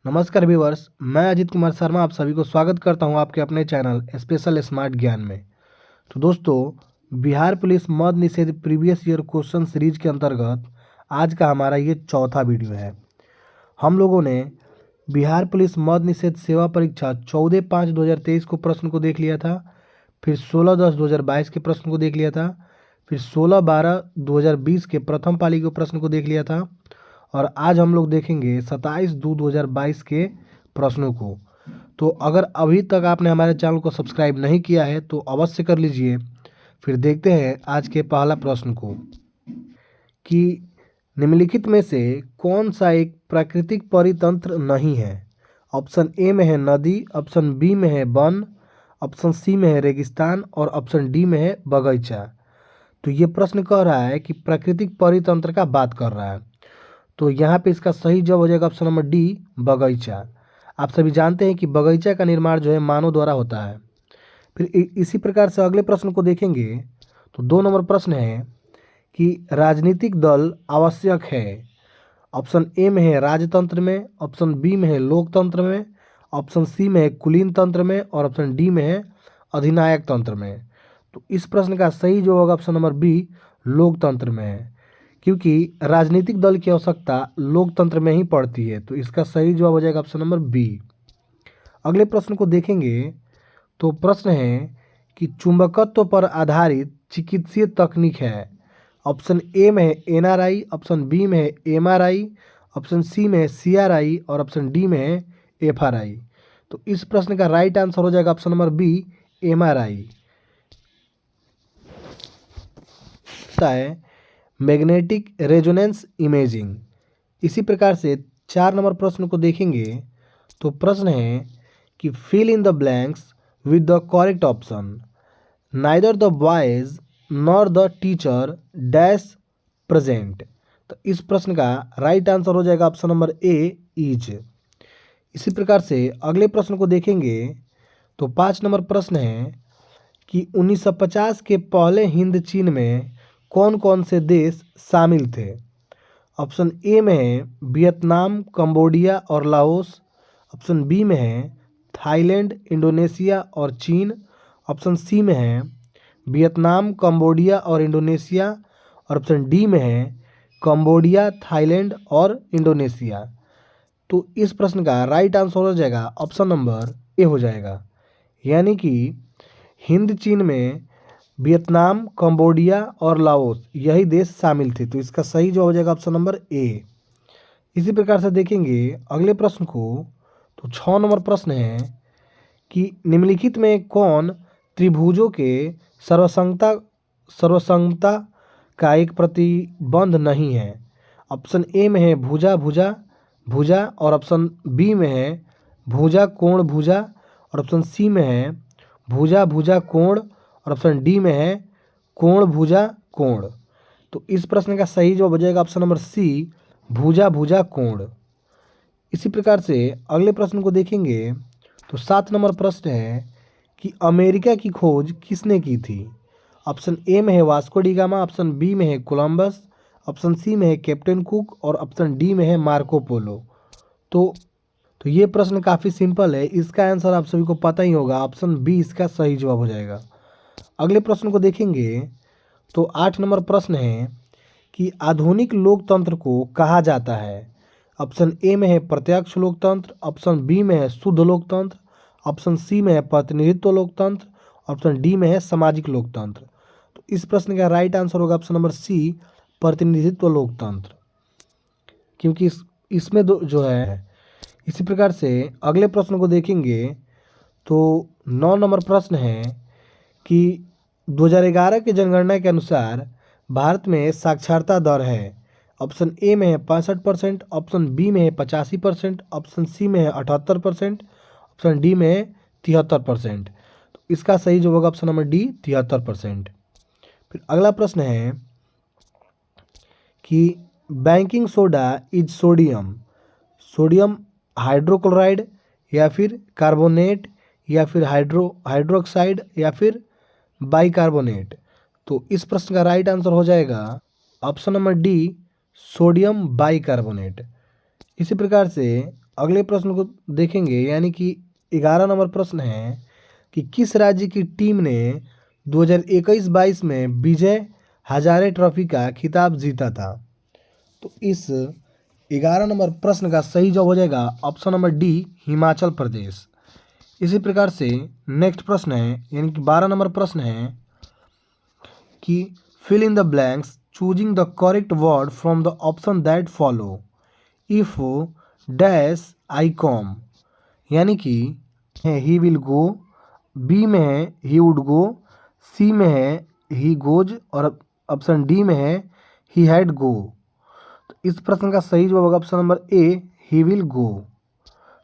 नमस्कार व्यूअर्स, मैं अजीत कुमार शर्मा आप सभी को स्वागत करता हूं आपके अपने चैनल स्पेशल स्मार्ट ज्ञान में। तो दोस्तों, बिहार पुलिस मद निषेध प्रीवियस ईयर क्वेश्चन सीरीज के अंतर्गत आज का हमारा ये चौथा वीडियो है। हम लोगों ने बिहार पुलिस मद निषेध सेवा परीक्षा 14/5/2023 को प्रश्न को देख लिया था, फिर 16/10/2022 के प्रश्न को देख लिया था, फिर 16/12/2020 के प्रथम पाली के प्रश्न को देख लिया था और आज हम लोग देखेंगे 27/2/2022 के प्रश्नों को। तो अगर अभी तक आपने हमारे चैनल को सब्सक्राइब नहीं किया है तो अवश्य कर लीजिए। फिर देखते हैं आज के पहला प्रश्न को कि निम्नलिखित में से कौन सा एक प्राकृतिक परितंत्र नहीं है। ऑप्शन ए में है नदी, ऑप्शन बी में है वन, ऑप्शन सी में है रेगिस्तान और ऑप्शन डी में है बगीचा। तो ये प्रश्न कह रहा है कि प्राकृतिक परितंत्र का बात कर रहा है, तो यहाँ पे इसका सही जवाब हो जाएगा ऑप्शन नंबर डी, बगीचा। आप सभी जानते हैं कि बगीचा का निर्माण जो है मानव द्वारा होता है। फिर इसी प्रकार से अगले प्रश्न को देखेंगे तो 2 नंबर प्रश्न है कि राजनीतिक दल आवश्यक है। ऑप्शन ए में है राजतंत्र में, ऑप्शन बी में है लोकतंत्र में, ऑप्शन सी में है कुलीन तंत्र में और ऑप्शन डी में है अधिनायक तंत्र में। तो इस प्रश्न का सही जवाब होगा ऑप्शन नंबर बी, लोकतंत्र में है, क्योंकि राजनीतिक दल की आवश्यकता लोकतंत्र में ही पड़ती है। तो इसका सही जवाब हो जाएगा ऑप्शन नंबर बी। अगले प्रश्न को देखेंगे तो प्रश्न है कि चुंबकत्व पर आधारित चिकित्सीय तकनीक है। ऑप्शन ए में है एनआरआई, ऑप्शन बी में है एमआरआई, ऑप्शन सी में है सीआरआई और ऑप्शन डी में है एफआरआई। तो इस प्रश्न का राइट आंसर हो जाएगा ऑप्शन नंबर बी, एमआरआई। है मैग्नेटिक रेजोनेंस इमेजिंग। इसी प्रकार से 4 नंबर प्रश्न को देखेंगे तो प्रश्न है कि fill in the blanks with the correct option. Neither the boys nor the teacher dash present. तो इस प्रश्न का राइट आंसर हो जाएगा ऑप्शन नंबर ए, इज। इसी प्रकार से अगले प्रश्न को देखेंगे तो 5 नंबर प्रश्न है कि 1950 के पहले हिंद चीन में कौन कौन से देश शामिल थे। ऑप्शन ए में है वियतनाम, कंबोडिया और लाओस, ऑप्शन बी में है थाईलैंड, इंडोनेशिया और चीन, ऑप्शन सी में है वियतनाम, कंबोडिया और इंडोनेशिया और ऑप्शन डी में है कंबोडिया, थाईलैंड और इंडोनेशिया। तो इस प्रश्न का राइट आंसर हो जाएगा ऑप्शन नंबर ए हो जाएगा, यानी कि हिंद चीन में वियतनाम, कंबोडिया और लाओस यही देश शामिल थे। तो इसका सही जवाब हो जाएगा ऑप्शन नंबर ए। इसी प्रकार से देखेंगे अगले प्रश्न को तो 6 नंबर प्रश्न है कि निम्नलिखित में कौन त्रिभुजों के सर्वसंगता का एक प्रतिबंध नहीं है। ऑप्शन ए में है भुजा भुजा भुजा और ऑप्शन बी में है भुजा कोण भुजा और ऑप्शन सी में है भुजा भुजा कोण और ऑप्शन डी में है कोण भुजा कोण। तो इस प्रश्न का सही जवाब हो जाएगा ऑप्शन नंबर सी, भुजा भुजा कोण। इसी प्रकार से अगले प्रश्न को देखेंगे तो 7 नंबर प्रश्न है कि अमेरिका की खोज किसने की थी। ऑप्शन ए में है Vasco da Gama, option B में है कोलंबस, ऑप्शन सी में है कैप्टन कुक और ऑप्शन डी में है मार्को पोलो। तो ये प्रश्न काफ़ी सिंपल है, इसका आंसर आप सभी को पता ही होगा, ऑप्शन बी इसका सही जवाब हो जाएगा। अगले प्रश्न को देखेंगे तो 8 नंबर प्रश्न है कि आधुनिक लोकतंत्र को कहा जाता है। ऑप्शन ए में है प्रत्यक्ष लोकतंत्र, ऑप्शन बी में है शुद्ध लोकतंत्र, ऑप्शन सी में है प्रतिनिधित्व लोकतंत्र, ऑप्शन डी में है सामाजिक लोकतंत्र। तो इस प्रश्न का राइट आंसर होगा ऑप्शन नंबर सी, प्रतिनिधित्व लोकतंत्र, क्योंकि इसमें जो है। इसी प्रकार से अगले प्रश्न को देखेंगे तो 9 नंबर प्रश्न है कि 2011 की जनगणना के अनुसार भारत में साक्षरता दर है। ऑप्शन ए में है 65%, ऑप्शन बी में है 85%, ऑप्शन सी में है 78%, ऑप्शन डी में है 73%। तो इसका सही जवाब होगा ऑप्शन नंबर डी, 73%। फिर अगला प्रश्न है कि baking soda is sodium hydrochloride या फिर कार्बोनेट या फिर हाइड्रोक्साइड या फिर बाइकार्बोनेट। तो इस प्रश्न का राइट आंसर हो जाएगा option number D, sodium bicarbonate. इसी प्रकार से अगले प्रश्न को देखेंगे, यानी कि 11 नंबर प्रश्न है कि किस राज्य की टीम ने 2021-22 में विजय हजारे ट्रॉफी का खिताब जीता था। तो इस 11 नंबर प्रश्न का सही जवाब हो जाएगा option number D, Himachal Pradesh. इसी प्रकार से नेक्स्ट प्रश्न है, यानी कि 12 नंबर प्रश्न है कि fill in the blanks choosing the correct word from the option that follow if dash I come. यानी कि है ही विल गो, बी में है ही वुड गो, सी में है ही गोज और ऑप्शन डी में है ही हैड गो। तो इस प्रश्न का सही जवाब होगा option number A, he will go.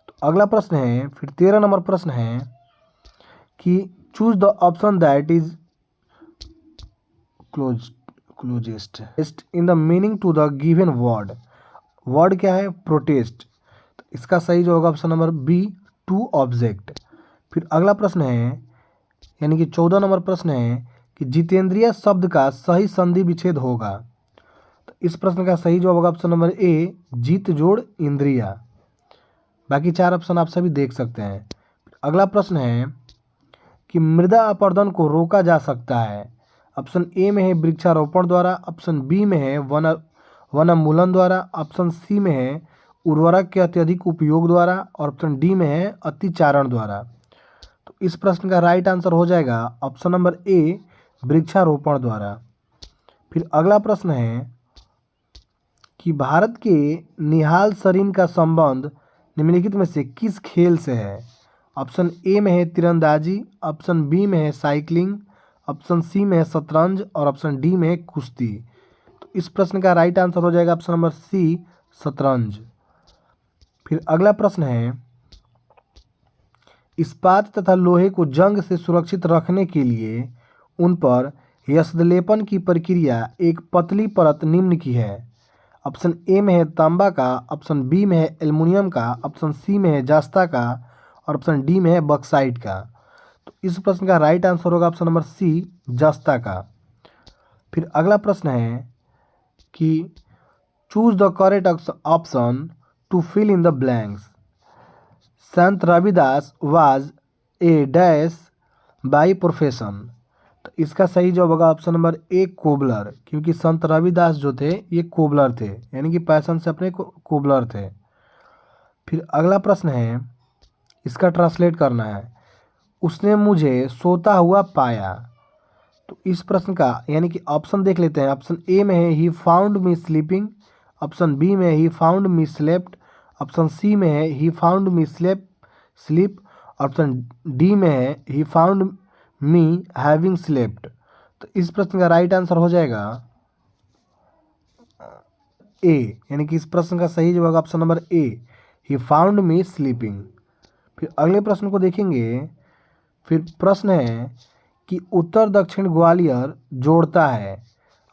तो अगला प्रश्न है, फिर 13 नंबर प्रश्न है कि choose the option that is closest in the meaning to the given word. Word क्या है? प्रोटेस्ट। तो इसका सही जो होगा option number B, to object. फिर अगला प्रश्न है, यानी कि 14 नंबर प्रश्न है कि जितेंद्रिय शब्द का सही संधि विच्छेद होगा। तो इस प्रश्न का सही जवाब होगा ऑप्शन नंबर ए, जीत जोड़ इंद्रिया। बाकी 4 ऑप्शन आप सभी देख सकते हैं। अगला प्रश्न है कि मृदा अपरदन को रोका जा सकता है। ऑप्शन ए में है वृक्षारोपण द्वारा, ऑप्शन बी में है वनोन्मूलन द्वारा, ऑप्शन सी में है उर्वरक के अत्यधिक उपयोग द्वारा और ऑप्शन डी में है अतिचारण द्वारा। तो इस प्रश्न का राइट आंसर हो जाएगा ऑप्शन नंबर ए, वृक्षारोपण द्वारा। फिर अगला प्रश्न है कि भारत के निहाल सरीन का संबंध निम्नलिखित में से किस खेल से है। ऑप्शन ए में है तीरंदाजी, ऑप्शन बी में है साइकिलिंग, ऑप्शन सी में है शतरंज और ऑप्शन डी में है कुश्ती। तो इस प्रश्न का राइट आंसर हो जाएगा ऑप्शन नंबर सी, शतरंज। फिर अगला प्रश्न है, इस्पात तथा लोहे को जंग से सुरक्षित रखने के लिए उन पर यशलेपन की प्रक्रिया एक पतली परत निम्न की है। ऑप्शन ए में है तांबा का, ऑप्शन बी में है एल्युमिनियम का, ऑप्शन सी में है जास्ता का और ऑप्शन डी में है बॉक्साइट का। तो इस प्रश्न का राइट आंसर होगा ऑप्शन नंबर सी, जास्ता का। फिर अगला प्रश्न है कि choose the correct option to fill in the blanks. Sant Ravidas was a dash by profession. तो इसका सही जवाब होगा ऑप्शन नंबर ए, कोबलर, क्योंकि संत रविदास जो थे ये कोबलर थे, यानी कि पैशन से अपने कोबलर थे। फिर अगला प्रश्न है, इसका ट्रांसलेट करना है, उसने मुझे सोता हुआ पाया। तो इस प्रश्न का यानी कि ऑप्शन देख लेते हैं। ऑप्शन ए में है he found me sleeping, option B में है he found me slept, option C में है he found me sleep, option D में है he found me having slept. तो इस प्रश्न का राइट आंसर हो जाएगा ए, यानी कि इस प्रश्न का सही जवाब ऑप्शन नंबर ए, ही फाउंड मी स्लीपिंग। फिर अगले प्रश्न को देखेंगे। फिर प्रश्न है कि उत्तर दक्षिण ग्वालियर जोड़ता है।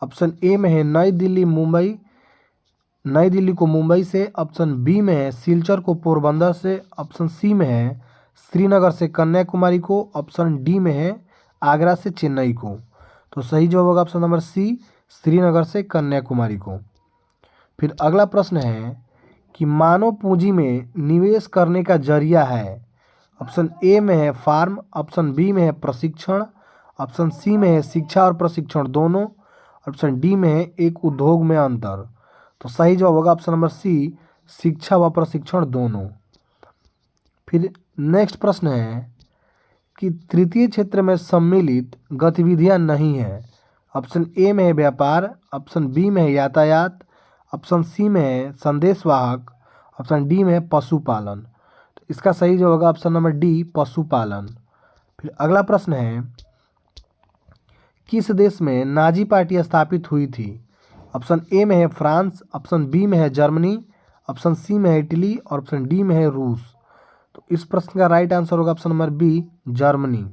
ऑप्शन ए में है नई दिल्ली को मुंबई से, ऑप्शन बी में है सिलचर को पोरबंदर से, ऑप्शन सी में है श्रीनगर से कन्याकुमारी को, ऑप्शन डी में है आगरा से चेन्नई को। तो सही जवाब होगा ऑप्शन नंबर सी, श्रीनगर से कन्याकुमारी को। फिर अगला प्रश्न है कि मानव पूंजी में निवेश करने का जरिया है। ऑप्शन ए में है फार्म, ऑप्शन बी में है प्रशिक्षण, ऑप्शन सी में है शिक्षा और प्रशिक्षण दोनों, ऑप्शन डी में है एक उद्योग में अंतर। तो सही जवाब होगा ऑप्शन नंबर सी, शिक्षा व प्रशिक्षण दोनों। फिर नेक्स्ट प्रश्न है कि तृतीय क्षेत्र में सम्मिलित गतिविधियां नहीं है। ऑप्शन ए में है व्यापार, ऑप्शन बी में है यातायात, ऑप्शन सी में है संदेशवाहक, ऑप्शन डी में है पशुपालन। तो इसका सही जवाब होगा ऑप्शन नंबर डी, पशुपालन। फिर अगला प्रश्न है, किस देश में नाजी पार्टी स्थापित हुई थी। ऑप्शन ए में है फ्रांस, ऑप्शन बी में है जर्मनी, ऑप्शन सी में है इटली और ऑप्शन डी में है रूस। तो इस प्रश्न का राइट आंसर होगा ऑप्शन नंबर बी, जर्मनी।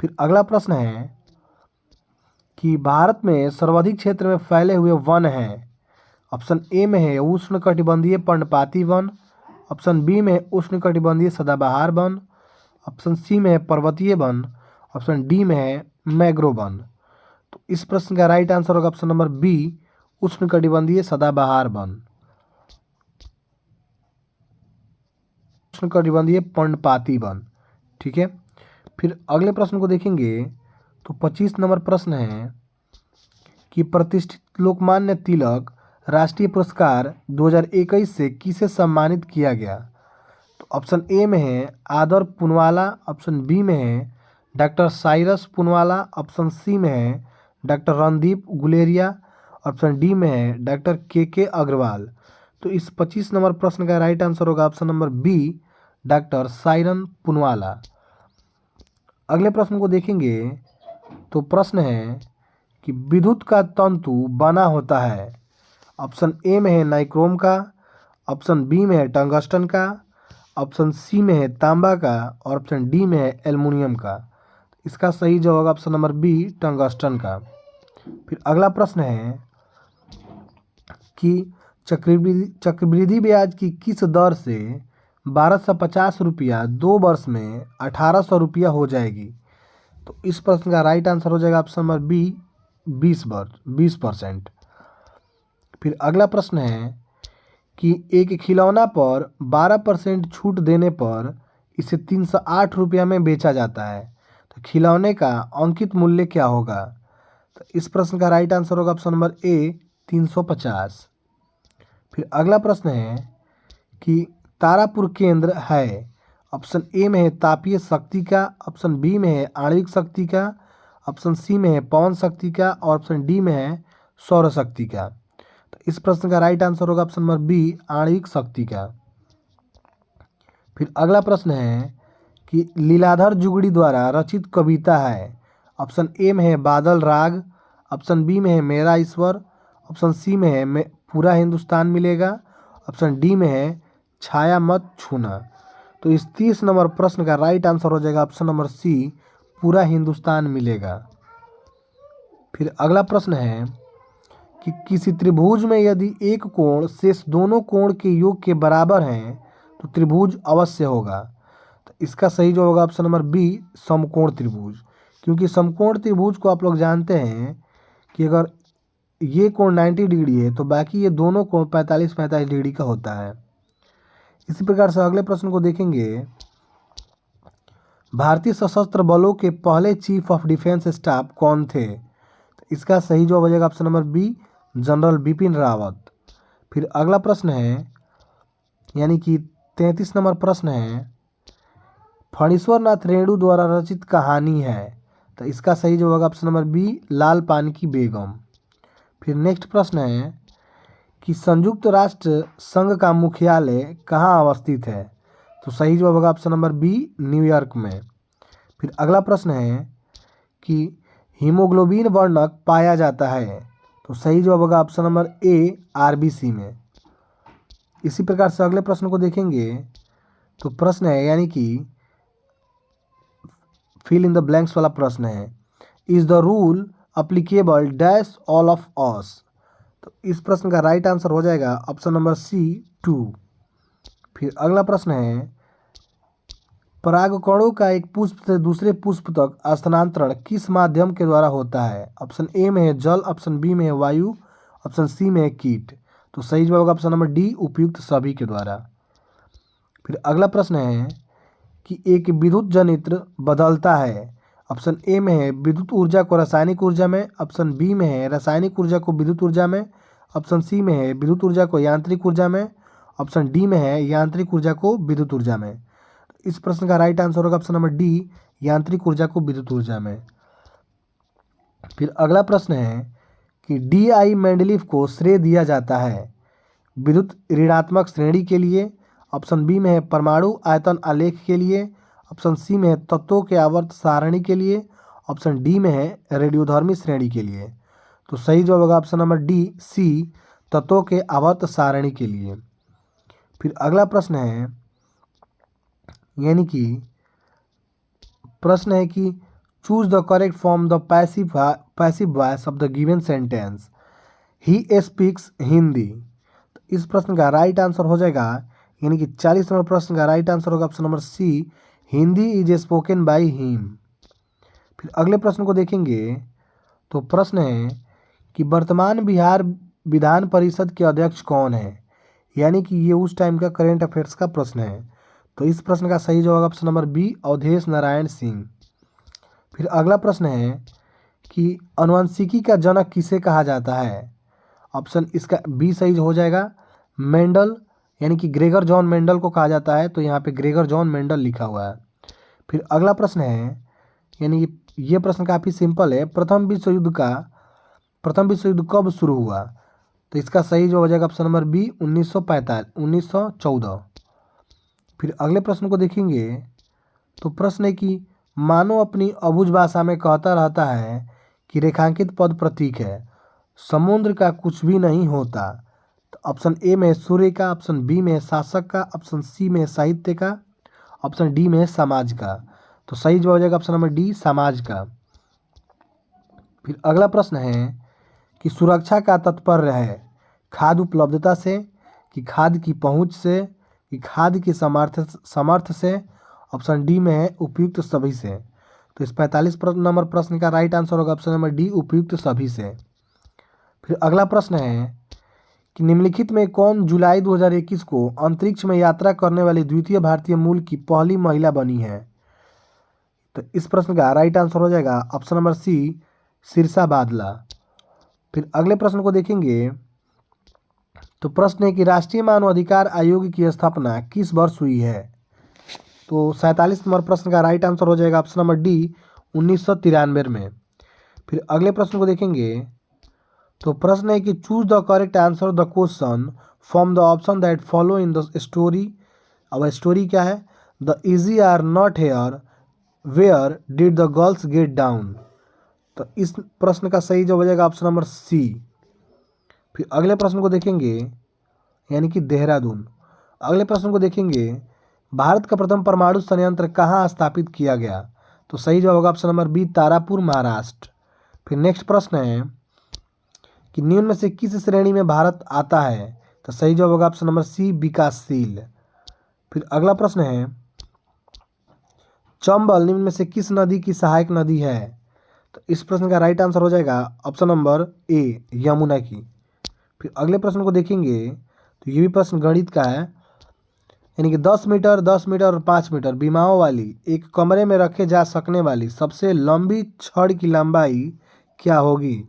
फिर अगला प्रश्न है कि भारत में सर्वाधिक क्षेत्र में फैले हुए वन हैं। ऑप्शन ए में है उष्णकटिबंधीय पर्णपाती वन, ऑप्शन बी में है उष्णकटिबंधीय सदाबहार वन, ऑप्शन सी में है पर्वतीय वन, ऑप्शन डी में है मैंग्रोव वन। तो इस प्रश्न का राइट आंसर होगा ऑप्शन नंबर बी, उष्णकटिबंधीय सदाबहार वन। उष्णकटिबंधीय पर्णपाती वन। ठीक है, फिर अगले प्रश्न को देखेंगे तो 25 नंबर प्रश्न है कि प्रतिष्ठित लोकमान्य तिलक राष्ट्रीय पुरस्कार 2021 से किसे सम्मानित किया गया। तो ऑप्शन ए में है आदर पूनवाला, ऑप्शन बी में है डॉक्टर साइरस पूनवाला, ऑप्शन सी में है doctor Randeep Guleria, option D में है डॉक्टर के अग्रवाल। तो इस 25 नंबर प्रश्न का राइट आंसर होगा option number B, doctor Cyrus Poonawalla. अगले प्रश्न को देखेंगे तो प्रश्न है कि विद्युत का तंतु बना होता है। ऑप्शन ए में है नाइक्रोम का, ऑप्शन बी में है टंगस्टन का, ऑप्शन सी में है तांबा का और ऑप्शन डी में है एल्युमिनियम का। इसका सही जवाब होगा ऑप्शन नंबर बी, टंगस्टन का। फिर अगला प्रश्न है कि चक्रवृद्धि ब्याज की किस दर से 1250 रुपया 2 वर्ष में 1800 रुपया हो जाएगी। तो इस प्रश्न का राइट आंसर हो जाएगा ऑप्शन नंबर बी, 20%। फिर अगला प्रश्न है कि एक खिलौना पर 12% छूट देने पर इसे 308 रुपया में बेचा जाता है, तो खिलौने का अंकित मूल्य क्या होगा। तो इस प्रश्न का राइट आंसर होगा ऑप्शन नंबर ए, 350। फिर अगला प्रश्न है कि तारापुर केंद्र है। ऑप्शन ए में है तापीय शक्ति का, ऑप्शन बी में है आणविक शक्ति का, ऑप्शन सी में है पवन शक्ति का और ऑप्शन डी में है सौर शक्ति का। तो इस प्रश्न का राइट आंसर होगा ऑप्शन नंबर बी, आणविक शक्ति का। फिर अगला प्रश्न है कि लीलाधर जुगड़ी द्वारा रचित कविता है। ऑप्शन ए में है बादल राग, ऑप्शन बी में है मेरा ईश्वर, ऑप्शन सी में है पूरा हिंदुस्तान मिलेगा, ऑप्शन डी में है छाया मत छूना। तो इस 30 नंबर प्रश्न का राइट आंसर हो जाएगा ऑप्शन नंबर सी, पूरा हिंदुस्तान मिलेगा। फिर अगला प्रश्न है कि किसी त्रिभुज में यदि एक कोण शेष दोनों कोण के योग के बराबर हैं तो त्रिभुज अवश्य होगा। तो इसका सही जो होगा ऑप्शन नंबर बी, समकोण त्रिभुज। क्योंकि समकोण त्रिभुज को आप लोग जानते हैं कि अगर ये कोण 90 डिग्री है तो बाकी ये दोनों कोण 45-45 डिग्री का होता है। इसी प्रकार से अगले प्रश्न को देखेंगे, भारतीय सशस्त्र बलों के पहले चीफ ऑफ डिफेंस स्टाफ कौन थे। तो इसका सही जवाब हो जाएगा option number B, general Bipin Rawat. फिर अगला प्रश्न है यानी कि 33 नंबर प्रश्न है, फणीश्वर नाथ रेणु द्वारा रचित कहानी है। तो इसका सही जवाब होगा ऑप्शन नंबर बी, लाल पान की बेगम। फिर नेक्स्ट प्रश्न है कि संयुक्त राष्ट्र संघ का मुख्यालय कहाँ अवस्थित है। तो सही जवाब होगा ऑप्शन नंबर बी, न्यूयॉर्क में। फिर अगला प्रश्न है कि हीमोग्लोबिन वर्णक पाया जाता है। तो सही जवाब होगा ऑप्शन नंबर ए, आरबीसी में। इसी प्रकार से अगले प्रश्न को देखेंगे तो प्रश्न है यानी कि फिल इन द ब्लैंक्स वाला प्रश्न है, is the rule applicable dash all of us. तो इस प्रश्न का राइट आंसर हो जाएगा ऑप्शन नंबर सी, 2। फिर अगला प्रश्न है, परागकणों का एक पुष्प से दूसरे पुष्प तक स्थानांतरण किस माध्यम के द्वारा होता है। ऑप्शन ए में है जल, ऑप्शन बी में है वायु, ऑप्शन सी में है कीट। तो सही जवाब होगा ऑप्शन नंबर डी, उपयुक्त सभी के द्वारा। फिर अगला प्रश्न है कि एक विद्युत जनित्र बदलता है। ऑप्शन ए में है विद्युत ऊर्जा को रासायनिक ऊर्जा में, ऑप्शन बी में है रासायनिक ऊर्जा को विद्युत ऊर्जा में, ऑप्शन सी में है विद्युत ऊर्जा को यांत्रिक ऊर्जा में, ऑप्शन डी में है यांत्रिक ऊर्जा को विद्युत ऊर्जा में। इस प्रश्न का राइट आंसर होगा ऑप्शन नंबर डी, यांत्रिक ऊर्जा को विद्युत ऊर्जा में। फिर अगला प्रश्न है कि डी.आई. मेंडलीफ को श्रेय दिया जाता है विद्युत ऋणात्मक श्रेणी के लिए, ऑप्शन बी में है परमाणु आयतन आलेख के लिए, ऑप्शन सी में है तत्वों के आवर्त सारणी के लिए, ऑप्शन डी में है रेडियोधर्मी श्रेणी के लिए। तो सही जवाब होगा ऑप्शन नंबर डी, सी, तत्वों के आवर्त सारणी के लिए। फिर अगला प्रश्न है यानी कि प्रश्न है कि choose the correct form the passive voice of the given sentence, he speaks Hindi. तो इस प्रश्न का राइट आंसर हो जाएगा यानी कि 40 नंबर प्रश्न का राइट आंसर होगा option number C, Hindi is spoken by him. फिर अगले प्रश्न को देखेंगे तो प्रश्न है कि वर्तमान बिहार विधान परिषद के अध्यक्ष कौन है। यानी कि ये उस टाइम का करेंट अफेयर्स का प्रश्न है। तो इस प्रश्न का सही जवाब option number B Awadhesh Narayan Singh. फिर अगला प्रश्न है कि आनुवंशिकी का जनक किसे कहा जाता है। ऑप्शन इसका बी सही हो जाएगा, मेंडल, यानी कि ग्रेगर जॉन मेंडल को कहा जाता है। तो यहाँ पे ग्रेगर जॉन मेंडल लिखा हुआ है। फिर अगला प्रश्न है, यानी कि ये प्रश्न काफ़ी सिंपल है, प्रथम विश्व युद्ध कब शुरू हुआ। तो इसका सही जो हो जाएगा ऑप्शन नंबर बी 1914। फिर अगले प्रश्न को देखेंगे तो प्रश्न है कि मानव अपनी अबुझ भाषा में कहता रहता है कि रेखांकित पद प्रतीक है, समुद्र का कुछ भी नहीं होता। तो ऑप्शन ए में है सूर्य का, ऑप्शन बी में है शासक का, ऑप्शन सी में है साहित्य का, ऑप्शन डी में है समाज का। तो सही जवाब हो जाएगा ऑप्शन नंबर डी समाज का। फिर अगला प्रश्न है कि सुरक्षा का तात्पर्य है खाद्य उपलब्धता से, कि खाद्य की पहुंच से, कि खाद्य की समर्थ से, ऑप्शन डी में है उपयुक्त सभी से। तो इस 45 नंबर प्रश्न का राइट आंसर होगा ऑप्शन नंबर डी उपयुक्त सभी से। फिर अगला प्रश्न है कि निम्नलिखित में कौन जुलाई 2021 को अंतरिक्ष में यात्रा करने वाली द्वितीय भारतीय मूल की पहली महिला बनी है। तो इस प्रश्न का राइट आंसर हो जाएगा ऑप्शन नंबर सी शीर्षा बादला। फिर अगले प्रश्न को देखेंगे तो प्रश्न है कि राष्ट्रीय मानव अधिकार आयोग की स्थापना किस वर्ष हुई है। तो 47 नंबर प्रश्न का राइट आंसर हो जाएगा ऑप्शन नंबर डी 1993 में। फिर अगले प्रश्न को देखेंगे तो प्रश्न है कि choose the correct answer the question from the option that follow in the story. अब स्टोरी क्या है, the easy are not here, where did the girls get down. तो इस प्रश्न का सही जवाब हो जाएगा ऑप्शन नंबर सी। फिर अगले प्रश्न को देखेंगे, यानी कि देहरादून। अगले प्रश्न को देखेंगे, भारत का प्रथम परमाणु संयंत्र कहाँ स्थापित किया गया। तो सही जवाब होगा option number B Tarapur Maharashtra. फिर नेक्स्ट प्रश्न है कि निम्न में से किस श्रेणी में भारत आता है। तो सही जवाब होगा ऑप्शन नंबर सी विकासशील। फिर अगला प्रश्न है चंबल निम्न में से किस नदी की सहायक नदी है। तो इस प्रश्न का राइट आंसर हो जाएगा ऑप्शन नंबर ए यमुना की। फिर अगले प्रश्न को देखेंगे तो ये भी प्रश्न गणित का है, यानी कि 10 मीटर 10 मीटर और 5 मीटर बीमाओं वाली एक कमरे में रखे जा सकने वाली सबसे लंबी छड़ की लंबाई क्या होगी।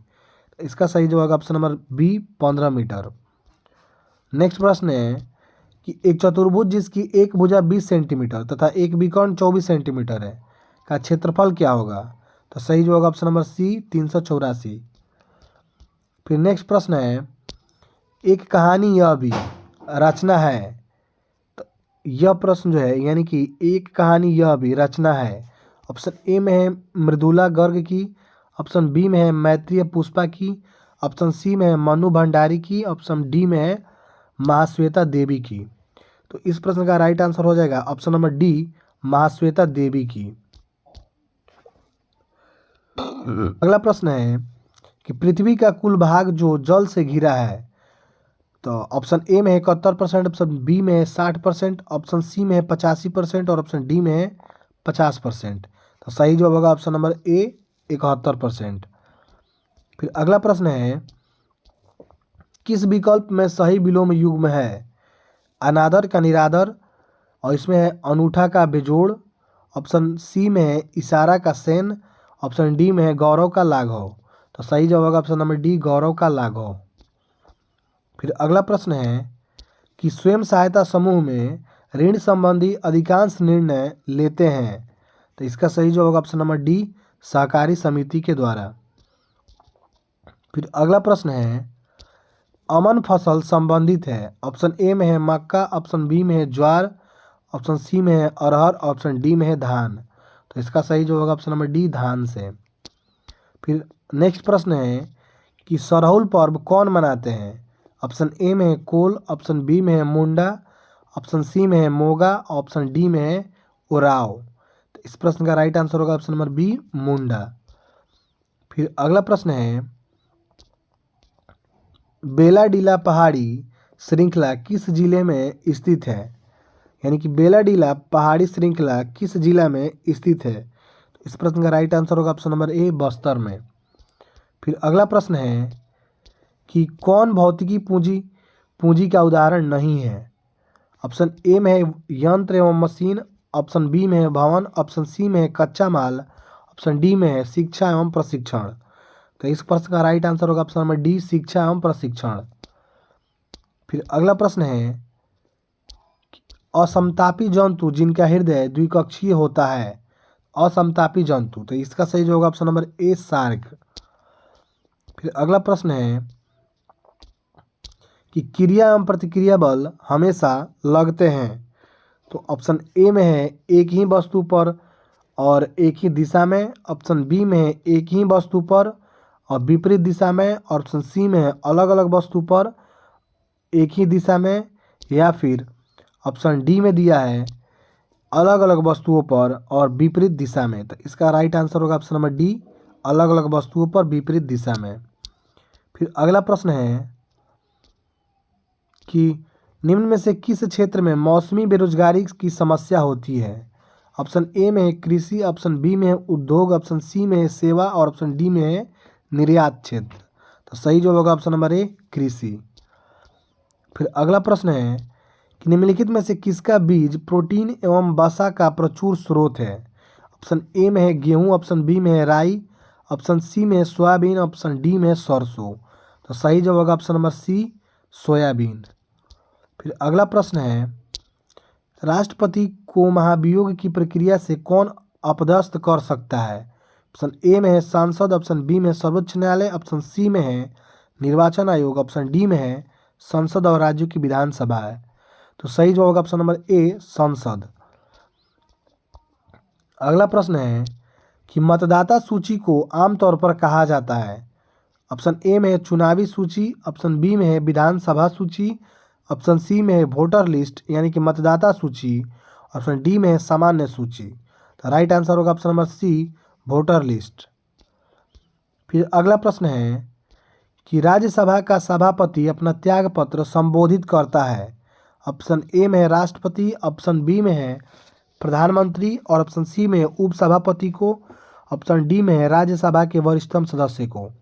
इसका सही जवाब option number B 15 metre. Next प्रश्न है कि एक चतुर्भुज जिसकी एक भुजा 20 सेंटीमीटर तथा एक विकर्ण 24 सेंटीमीटर है का क्षेत्रफल क्या होगा। तो सही जवाब ऑप्शन नंबर सी 384। फिर नेक्स्ट प्रश्न है एक कहानी यह भी रचना है। तो यह प्रश्न जो है, यानी कि एक कहानी यह भी रचना है। ऑप्शन ए में है मृदुला गर्ग की, ऑप्शन बी में है मैत्रेय पुष्पा की, ऑप्शन सी में है मनु भंडारी की, ऑप्शन डी में है महाश्वेता देवी की। तो इस प्रश्न का राइट आंसर हो जाएगा ऑप्शन नंबर डी महाश्वेता देवी की। अगला प्रश्न है कि पृथ्वी का कुल भाग जो जल से घिरा है। तो ऑप्शन ए में है 71%, ऑप्शन बी में है 60%, ऑप्शन सी में है 85% और ऑप्शन डी में है 50%। तो सही जवाब होगा ऑप्शन नंबर ए 71%। फिर अगला प्रश्न है किस विकल्प में सही विलोम युग्म है। अनादर का निरादर, और इसमें है अनूठा का बेजोड़, ऑप्शन सी में है इशारा का सेन, ऑप्शन डी में है गौरव का लाघव। तो सही जवाब होगा ऑप्शन नंबर डी गौरव का लाघव। फिर अगला प्रश्न है कि स्वयं सहायता समूह में ऋण संबंधी अधिकांश निर्णय लेते हैं। तो इसका सही जवाब होगा ऑप्शन नंबर डी सहकारी समिति के द्वारा। फिर अगला प्रश्न है अमन फसल संबंधित है। ऑप्शन ए में है मक्का, ऑप्शन बी में है ज्वार, ऑप्शन सी में है अरहर, ऑप्शन डी में है धान। तो इसका सही जवाब होगा ऑप्शन नंबर डी धान से। फिर नेक्स्ट प्रश्न है कि सरहुल पर्व कौन मनाते हैं। ऑप्शन ए में है कोल, ऑप्शन बी में है मुंडा, ऑप्शन सी में है मोगा, ऑप्शन डी में है उराव। तो इस प्रश्न का राइट आंसर होगा ऑप्शन नंबर बी मुंडा। फिर अगला प्रश्न है बेलाडीला पहाड़ी श्रृंखला किस जिले में स्थित है। यानी कि बेलाडीला पहाड़ी श्रृंखला किस जिला में स्थित है। तो इस प्रश्न का राइट आंसर होगा ऑप्शन नंबर ए बस्तर में। फिर अगला प्रश्न है कि कौन भौतिकी पूंजी का उदाहरण नहीं है। ऑप्शन ए में है यंत्र एवं मशीन, ऑप्शन बी में है भवन, ऑप्शन सी में है कच्चा माल, ऑप्शन डी में है शिक्षा एवं प्रशिक्षण। तो इस प्रश्न का राइट आंसर होगा ऑप्शन नंबर डी, शिक्षा एवं प्रशिक्षण। फिर अगला प्रश्न है, असमतापी जंतु जिनका हृदय द्विकक्षीय होता है, असमतापी जंतु। तो इसका सही जो होगा ऑप्शन नंबर ए, शार्क। फिर अगला प्रश्न है कि क्रिया एवं प्रतिक्रिया बल हमेशा लगते हैं। तो ऑप्शन ए में है एक ही वस्तु पर और एक ही दिशा में, ऑप्शन बी में है एक ही वस्तु पर और विपरीत दिशा में, और ऑप्शन सी में है अलग अलग वस्तु पर एक ही दिशा में, या फिर ऑप्शन डी में दिया है अलग अलग वस्तुओं पर और विपरीत दिशा में। तो इसका राइट आंसर होगा ऑप्शन नंबर डी, अलग अलग वस्तुओं पर विपरीत दिशा में। फिर अगला प्रश्न है कि निम्न में से किस क्षेत्र में मौसमी बेरोजगारी की समस्या होती है। ऑप्शन ए में है कृषि, ऑप्शन बी में है उद्योग, ऑप्शन सी में है सेवा और ऑप्शन डी में है निर्यात क्षेत्र। तो सही जो होगा ऑप्शन नंबर ए, कृषि। फिर अगला प्रश्न है कि निम्नलिखित में से किसका बीज प्रोटीन एवं वसा का प्रचुर स्रोत है। ऑप्शन ए में है गेहूं, ऑप्शन बी में है राई, ऑप्शन सी में है सोयाबीन, ऑप्शन डी में है सरसों। तो सही जवाब होगा ऑप्शन नंबर सी, सोयाबीन। फिर अगला प्रश्न है, राष्ट्रपति को महाभियोग की प्रक्रिया से कौन अपदस्थ कर सकता है। ऑप्शन ए में है सांसद, ऑप्शन बी में है सर्वोच्च न्यायालय, ऑप्शन सी में है निर्वाचन आयोग, ऑप्शन डी में है संसद और राज्यों की विधानसभा है। तो सही जवाब होगा ऑप्शन नंबर ए, संसद। अगला प्रश्न है कि मतदाता सूची को आमतौर पर कहा जाता है। ऑप्शन ए में है चुनावी सूची, ऑप्शन बी में है विधानसभा सूची, ऑप्शन सी में है वोटर लिस्ट यानी कि मतदाता सूची, ऑप्शन डी में है सामान्य सूची। तो राइट आंसर होगा option number C, voter list. फिर अगला प्रश्न है कि राज्यसभा का सभापति अपना त्याग पत्र संबोधित करता है। ऑप्शन ए में है राष्ट्रपति, ऑप्शन बी में है प्रधानमंत्री और ऑप्शन सी में है उपसभापति को, ऑप्शन डी में है राज्यसभा के वरिष्ठतम सदस्य को।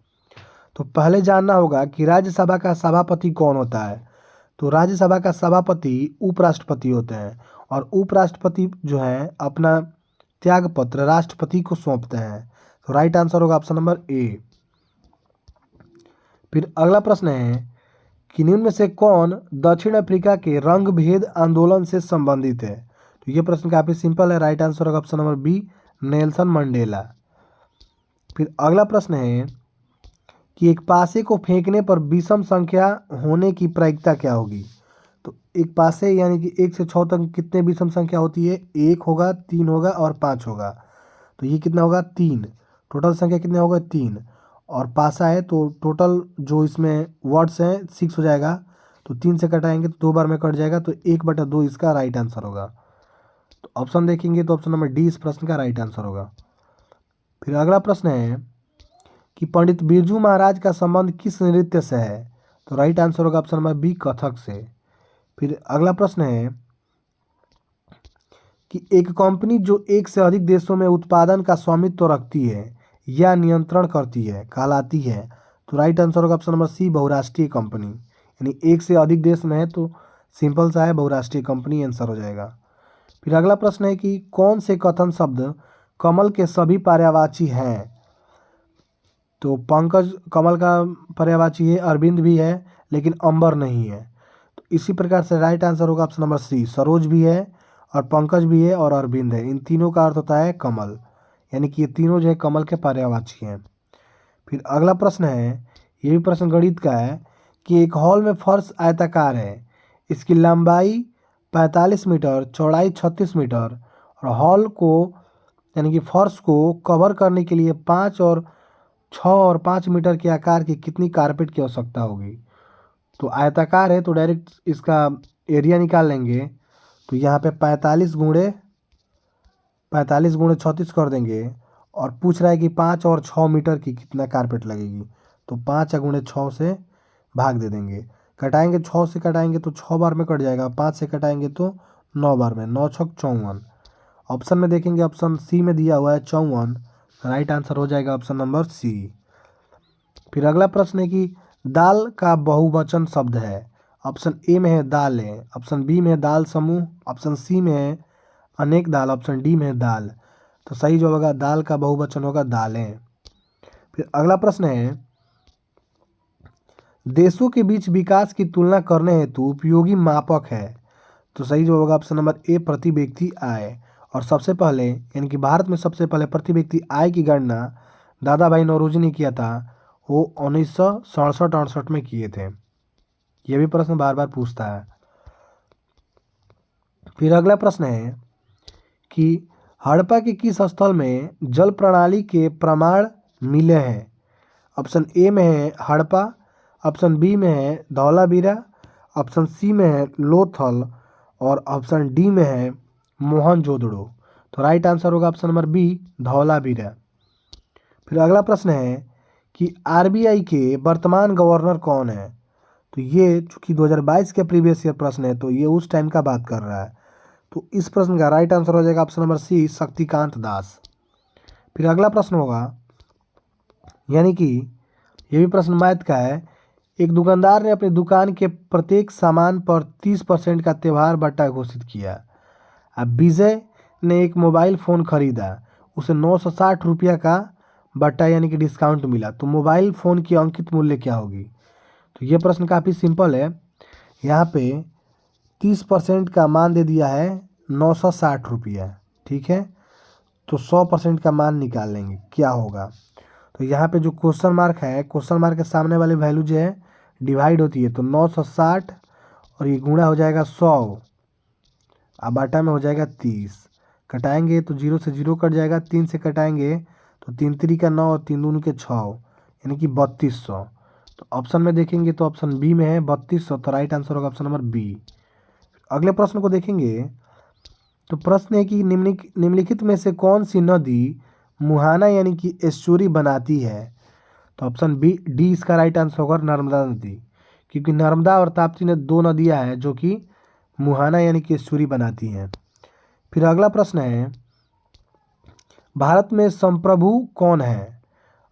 तो पहले जानना होगा कि राज्यसभा का सभापति कौन होता है। तो राज्यसभा का सभापति उपराष्ट्रपति होते हैं और उपराष्ट्रपति जो है अपना त्याग पत्र राष्ट्रपति को सौंपते हैं। तो राइट आंसर होगा ऑप्शन नंबर ए। फिर अगला प्रश्न है कि निम्न में से कौन दक्षिण अफ्रीका के रंग भेद आंदोलन से संबंधित है। तो ये प्रश्न काफ़ी सिंपल है, राइट आंसर होगा option number B, Nelson Mandela. फिर अगला प्रश्न है कि एक पासे को फेंकने पर विषम संख्या होने की प्रायिकता क्या होगी। तो एक पासे यानी कि 1 से 6 तक कितने विषम संख्या होती है, 1 होगा, 3 होगा और 5 होगा। तो ये कितना होगा, 3। टोटल संख्या कितने होगा, 3। और पासा है तो टोटल जो इसमें वर्ड्स हैं 6 हो जाएगा। तो 3 से कटाएंगे तो 2 बार में कट जाएगा, तो 1/2 इसका राइट आंसर होगा। तो ऑप्शन देखेंगे तो ऑप्शन नंबर डी इस प्रश्न का राइट आंसर होगा। फिर अगला प्रश्न है कि पंडित बिरजू महाराज का संबंध किस नृत्य से है। तो राइट आंसर होगा ऑप्शन नंबर बी, कथक से। फिर अगला प्रश्न है कि एक कंपनी जो एक से अधिक देशों में उत्पादन का स्वामित्व रखती है या नियंत्रण करती है कहलाती है। तो राइट आंसर होगा ऑप्शन नंबर सी, बहुराष्ट्रीय कंपनी। यानी एक से अधिक देश में है तो सिंपल सा है, बहुराष्ट्रीय कंपनी आंसर हो जाएगा। फिर अगला प्रश्न है कि कौन से कथन शब्द कमल के सभी पर्यायवाची हैं। तो पंकज कमल का पर्यायवाची है, अरविंद भी है लेकिन अंबर नहीं है। तो इसी प्रकार से राइट आंसर होगा ऑप्शन नंबर सी, सरोज भी है और पंकज भी है और अरविंद है। इन तीनों का अर्थ होता है कमल, यानी कि ये तीनों जो है कमल के पर्यायवाची हैं। फिर अगला प्रश्न है, ये भी प्रश्न गणित का है कि एक हॉल में फर्श आयताकार है, इसकी लंबाई 45 मीटर, चौड़ाई 36 मीटर और हॉल को यानी कि फर्श को कवर करने के लिए 6 और 5 मीटर के आकार की कितनी कारपेट की आवश्यकता होगी। तो आयताकार है तो डायरेक्ट इसका एरिया निकाल लेंगे। तो यहाँ पे 45 गुणे 36 कर देंगे और पूछ रहा है कि 5 और 6 मीटर की कितना कारपेट लगेगी। तो 5 गुणे 6 से भाग दे देंगे, कटाएंगे 6 से कटाएंगे तो 6 बार में कट जाएगा, 5 से कटाएंगे तो 9 बार में, 9 छक 54। ऑप्शन में देखेंगे ऑप्शन सी में दिया हुआ है 54, राइट आंसर हो जाएगा ऑप्शन नंबर सी। फिर अगला प्रश्न है कि दाल का बहुवचन शब्द है। ऑप्शन ए में है दालें, ऑप्शन बी में है दाल समूह, ऑप्शन सी में है अनेक दाल, ऑप्शन डी में है दाल। तो सही जो होगा दाल का बहुवचन होगा दालें। फिर अगला प्रश्न है, देशों के बीच विकास की तुलना करने हेतु उपयोगी मापक है। तो सही जो होगा ऑप्शन नंबर ए प्रति व्यक्ति आय। और सबसे पहले यानी कि भारत में सबसे पहले प्रति व्यक्ति आय की गणना दादा भाई नौरोजी ने किया था, वो 1967-68 में किए थे। ये भी प्रश्न बार बार पूछता है। फिर अगला प्रश्न है कि हड़प्पा के किस स्थल में जल प्रणाली के प्रमाण मिले हैं। ऑप्शन ए में है हड़प्पा, ऑप्शन बी में है धौलावीरा, ऑप्शन सी में है लोथल और ऑप्शन डी में है मोहनजोदड़ो। तो राइट आंसर होगा ऑप्शन नंबर बी धौलावीरा। फिर अगला प्रश्न है कि आरबीआई के वर्तमान गवर्नर कौन है। तो ये चूंकि 2022 के प्रीवियस ईयर प्रश्न है तो ये उस टाइम का बात कर रहा है। तो इस प्रश्न का राइट आंसर हो जाएगा ऑप्शन नंबर सी शक्तिकांत दास। फिर अगला प्रश्न होगा, यानी कि ये भी प्रश्न मैथ का है। एक दुकानदार ने अपनी दुकान के प्रत्येक सामान पर 30% का त्यौहार बट्टा घोषित किया। अब विजय ने एक मोबाइल फ़ोन खरीदा, उसे 960 रुपया का बट्टा यानी कि डिस्काउंट मिला। तो मोबाइल फ़ोन की अंकित मूल्य क्या होगी। तो ये प्रश्न काफ़ी सिंपल है। यहाँ पे 30% का मान दे दिया है 960 रुपया, ठीक है। तो 100% का मान निकाल लेंगे क्या होगा। तो यहाँ पे जो क्वेश्चन मार्क है, क्वेश्चन मार्क के सामने वाली वैल्यू जो है डिवाइड होती है। तो 960 और ये गुणा हो जाएगा 100 और बाटा में हो जाएगा 30। कटाएंगे तो 0 से 0 कट जाएगा, 3 से कटाएंगे तो 3 3 का 9 और 3 दूनी के 6 यानी कि 3200। तो ऑप्शन में देखेंगे तो ऑप्शन बी में है 3200। तो राइट आंसर होगा ऑप्शन नंबर बी। अगले प्रश्न को देखेंगे तो प्रश्न है कि निम्नलिखित में से कौन सी नदी मुहाना यानी कि एस्चुरी बनाती है। तो ऑप्शन बी डी इसका राइट आंसर होगा नर्मदा नदी, क्योंकि नर्मदा और ताप्ती ने दो नदियां हैं जो कि मुहाना यानी कि एस्चुरी बनाती हैं। फिर अगला प्रश्न है, भारत में संप्रभु कौन है।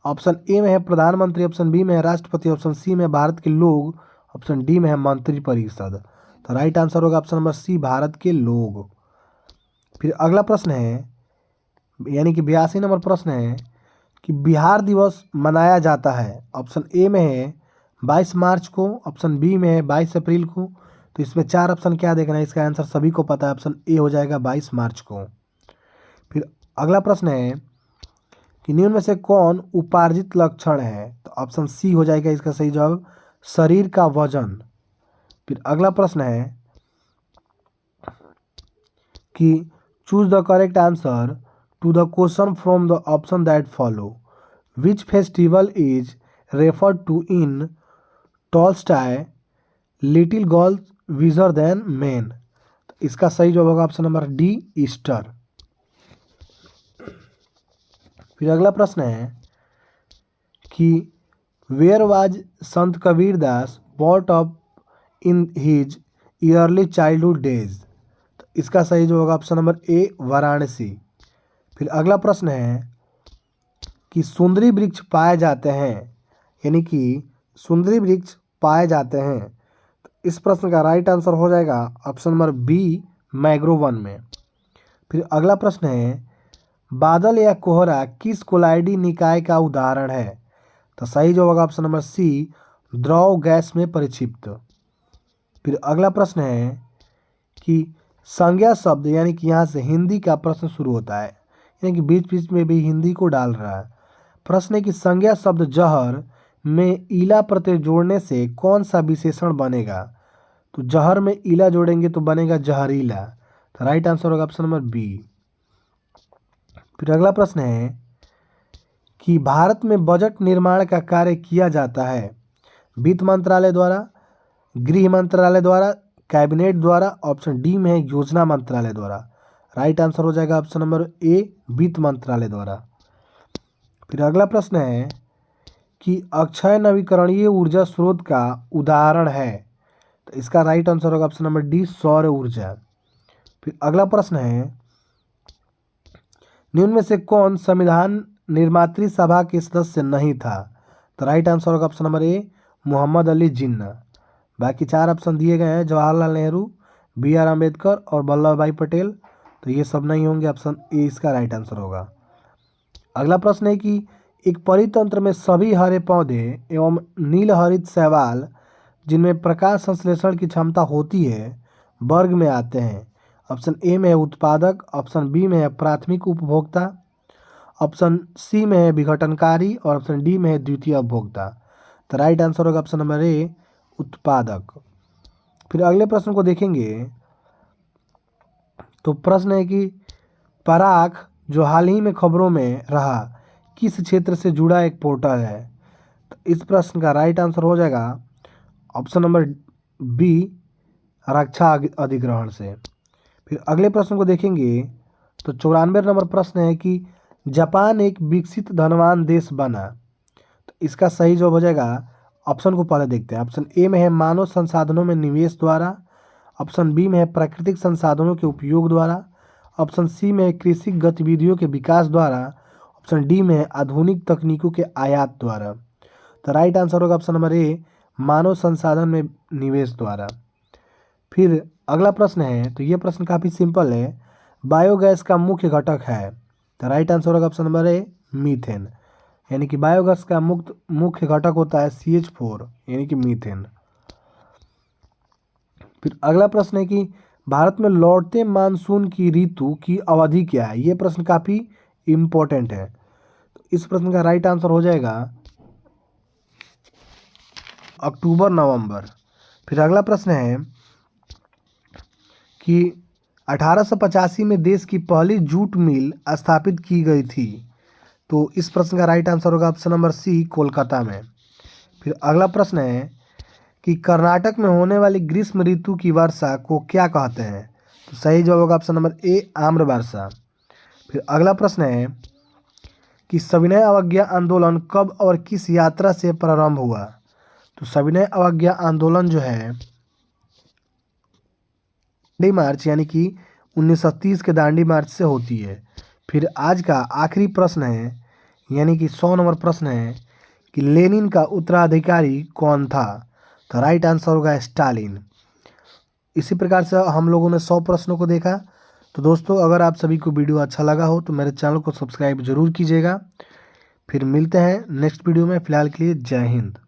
ऑप्शन ए में है प्रधानमंत्री, ऑप्शन बी में है राष्ट्रपति, ऑप्शन सी में भारत के लोग, ऑप्शन डी में है मंत्रिपरिषद। तो राइट आंसर होगा ऑप्शन नंबर सी भारत के लोग। फिर अगला प्रश्न है, यानी कि 82 नंबर प्रश्न है कि बिहार दिवस मनाया जाता है। ऑप्शन ए में है 22 मार्च को, ऑप्शन बी में है 22 अप्रैल को। तो इसमें 4 ऑप्शन क्या देखना है, इसका आंसर सभी को पता है, ऑप्शन ए हो जाएगा 22 मार्च को। फिर अगला प्रश्न है कि निम्न में से कौन उपार्जित लक्षण है। तो ऑप्शन सी हो जाएगा इसका सही जवाब शरीर का वजन। फिर अगला प्रश्न है कि choose the correct answer to the question from the option that follow. Which festival is referred to in Tolstoy little girls wiser than men. इसका सही जवाब होगा ऑप्शन नंबर डी ईस्टर। फिर अगला प्रश्न है कि where was Sant Kabir Das bought up in his early childhood days. तो इसका सही जो होगा ऑप्शन नंबर ए वाराणसी। फिर अगला प्रश्न है कि सुंदरी वृक्ष पाए जाते हैं, यानी कि सुंदरी वृक्ष पाए जाते हैं। तो इस प्रश्न का राइट आंसर हो जाएगा ऑप्शन नंबर बी मैग्रो वन में। फिर अगला प्रश्न है बादल या कोहरा किस कोलाइडी निकाय का उदाहरण है। तो सही जो होगा ऑप्शन नंबर सी द्रव गैस में परिक्षिप्त। फिर अगला प्रश्न है कि संज्ञा शब्द, यानी कि यहाँ से हिंदी का प्रश्न शुरू होता है, यानी कि बीच बीच में भी हिंदी को डाल रहा है। प्रश्न है कि संज्ञा शब्द जहर में ईला प्रत्यय जोड़ने से कौन सा विशेषण बनेगा। तो जहर में ईला जोड़ेंगे तो बनेगा जहरीला। तो राइट आंसर होगा ऑप्शन नंबर बी। फिर अगला प्रश्न है कि भारत में बजट निर्माण का कार्य किया जाता है वित्त मंत्रालय द्वारा, गृह मंत्रालय द्वारा, कैबिनेट द्वारा, ऑप्शन डी में है योजना मंत्रालय द्वारा। राइट आंसर हो जाएगा ऑप्शन नंबर ए वित्त मंत्रालय द्वारा। फिर अगला प्रश्न है कि अक्षय नवीकरणीय ऊर्जा स्रोत का उदाहरण है। तो इसका राइट आंसर होगा ऑप्शन नंबर डी सौर ऊर्जा। फिर अगला प्रश्न है निम्न में से कौन संविधान निर्मात्री सभा के सदस्य नहीं था। तो राइट आंसर होगा option number A Muhammad Ali Jinnah. बाकी 4 ऑप्शन दिए गए हैं, जवाहरलाल नेहरू, बी आर अम्बेडकर और वल्लभ भाई पटेल, तो ये सब नहीं होंगे, ऑप्शन ए इसका राइट आंसर होगा। अगला प्रश्न है कि एक परितंत्र में सभी हरे पौधे एवं नील हरित शैवाल जिनमें प्रकाश संश्लेषण की क्षमता होती है वर्ग में आते हैं। ऑप्शन ए में है उत्पादक, ऑप्शन बी में है प्राथमिक उपभोक्ता, ऑप्शन सी में है विघटनकारी और ऑप्शन डी में है द्वितीय उपभोक्ता। तो राइट आंसर होगा ऑप्शन नंबर ए उत्पादक। फिर अगले प्रश्न को देखेंगे तो प्रश्न है कि पराग जो हाल ही में खबरों में रहा किस क्षेत्र से जुड़ा एक पोर्टल है। तो इस प्रश्न का राइट आंसर हो जाएगा ऑप्शन नंबर बी रक्षा अधिग्रहण से। फिर अगले प्रश्न को देखेंगे तो 94 नंबर प्रश्न है कि जापान एक विकसित धनवान देश बना। तो इसका सही जवाब हो जाएगा, ऑप्शन को पहले देखते हैं। ऑप्शन ए में है मानव संसाधनों में निवेश द्वारा, ऑप्शन बी में है प्राकृतिक संसाधनों के उपयोग द्वारा, ऑप्शन सी में है कृषि गतिविधियों के विकास द्वारा, ऑप्शन डी में है आधुनिक तकनीकों के आयात द्वारा। तो राइट आंसर होगा ऑप्शन नंबर ए मानव संसाधन में निवेश द्वारा। फिर अगला प्रश्न है तो ये प्रश्न काफ़ी सिंपल है, बायोगैस का मुख्य घटक है। तो राइट आंसर होगा ऑप्शन नंबर ए मीथेन, यानी कि बायोगैस का मुख्य घटक होता है CH4 यानी कि मीथेन। फिर अगला प्रश्न है कि भारत में लौटते मानसून की ऋतु की अवधि क्या है। ये प्रश्न काफ़ी इम्पोर्टेंट है, तो इस प्रश्न का राइट आंसर हो जाएगा अक्टूबर नवंबर। फिर अगला प्रश्न है कि 1885 में देश की पहली जूट मिल स्थापित की गई थी। तो इस प्रश्न का राइट आंसर होगा ऑप्शन नंबर सी कोलकाता में। फिर अगला प्रश्न है कि कर्नाटक में होने वाली ग्रीष्म ऋतु की वर्षा को क्या कहते हैं। तो सही जवाब होगा ऑप्शन नंबर ए आम्र वर्षा। फिर अगला प्रश्न है कि सविनय अवज्ञा आंदोलन कब और किस यात्रा से प्रारंभ हुआ। तो सविनय अवज्ञा आंदोलन जो है दांडी मार्च यानी कि 1930 के दांडी मार्च से होती है। फिर आज का आखिरी प्रश्न है यानी कि 100 नंबर प्रश्न है कि लेनिन का उत्तराधिकारी कौन था। तो राइट आंसर होगा स्टालिन। इसी प्रकार से हम लोगों ने 100 प्रश्नों को देखा। तो दोस्तों अगर आप सभी को वीडियो अच्छा लगा हो तो मेरे चैनल को सब्सक्राइब जरूर कीजिएगा। फिर मिलते हैं नेक्स्ट वीडियो में, फिलहाल के लिए जय हिंद।